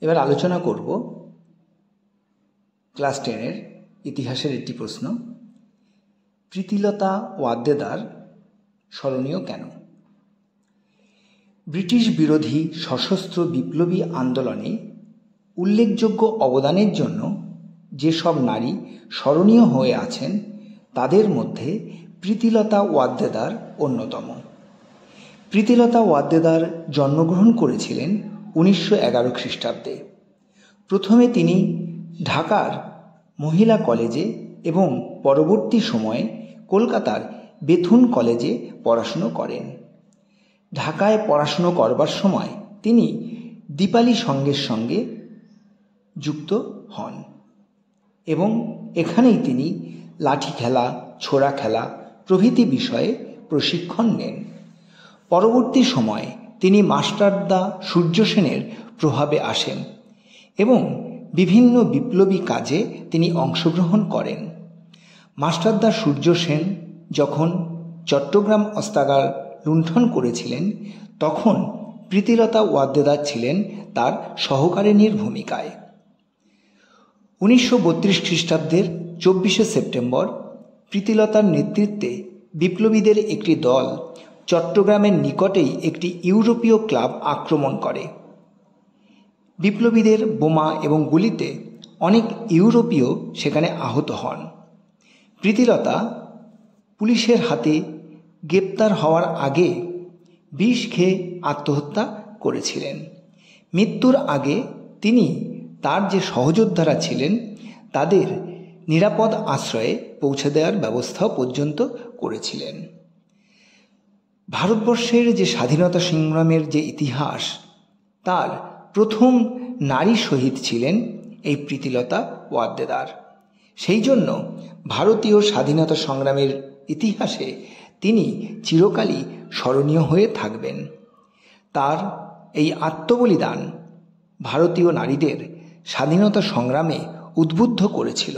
এবার আলোচনা করব ক্লাস 10-এর ইতিহাসের একটি প্রশ্ন। প্রীতিলতা ওয়াদ্দেদার স্মরণীয় কেন? ব্রিটিশ বিরোধী সশস্ত্র বিপ্লবী আন্দোলনে উল্লেখযোগ্য অবদানের জন্য যেসব নারী স্মরণীয় হয়ে আছেন তাদের মধ্যে প্রীতিলতা ওয়াদ্দেদার অন্যতম। প্রীতিলতা ওয়াদ্দেদার জন্মগ্রহণ করেছিলেন 1911 খ্রিস্টাব্দে। প্রথমে তিনি ঢাকার মহিলা কলেজে এবং পরবর্তী সময়ে কলকাতার বেথুন কলেজে পড়াশুনো করেন। ঢাকায় পড়াশুনো করবার সময় তিনি দীপালি সংঘের সঙ্গে যুক্ত হন এবং এখানেই তিনি লাঠি খেলা, ছোরা খেলা প্রভৃতি বিষয়ে প্রশিক্ষণ নেন। পরবর্তী সময়ে তিনি মাস্টারদা সূর্য সেনের প্রভাবে আসেন এবং বিভিন্ন বিপ্লবী কাজে তিনি অংশগ্রহণ করেন। মাস্টারদা সূর্য সেন যখন চট্টগ্রাম অস্ত্রাগার লুণ্ঠন করেছিলেন তখন প্রীতিলতা ওয়াদ্দেদার ছিলেন তার সহকারিণীর ভূমিকায়। 1932 খ্রিস্টাব্দের 24শে সেপ্টেম্বর প্রীতিলতার নেতৃত্বে বিপ্লবীদের একটি দল চট্টগ্রামের নিকটেই একটি ইউরোপীয় ক্লাব আক্রমণ করে। বিপ্লবীদের বোমা এবং গুলিতে অনেক ইউরোপীয় সেখানে আহত হন। প্রীতিলতা পুলিশের হাতে গ্রেপ্তার হওয়ার আগে বিষ খেয়ে আত্মহত্যা করেছিলেন। মৃত্যুর আগে তিনি তার যে সহযোদ্ধারা ছিলেন তাদের নিরাপদ আশ্রয়ে পৌঁছে দেওয়ার ব্যবস্থা পর্যন্ত করেছিলেন। ভারতবর্ষের যে স্বাধীনতা সংগ্রামের যে ইতিহাস, তার প্রথম নারী শহীদ ছিলেন এই প্রীতিলতা ওয়াদ্দেদার। সেই জন্য ভারতীয় স্বাধীনতা সংগ্রামের ইতিহাসে তিনি চিরকালই স্মরণীয় হয়ে থাকবেন। তার এই আত্মবলিদান ভারতীয় নারীদের স্বাধীনতা সংগ্রামে উদ্বুদ্ধ করেছিল।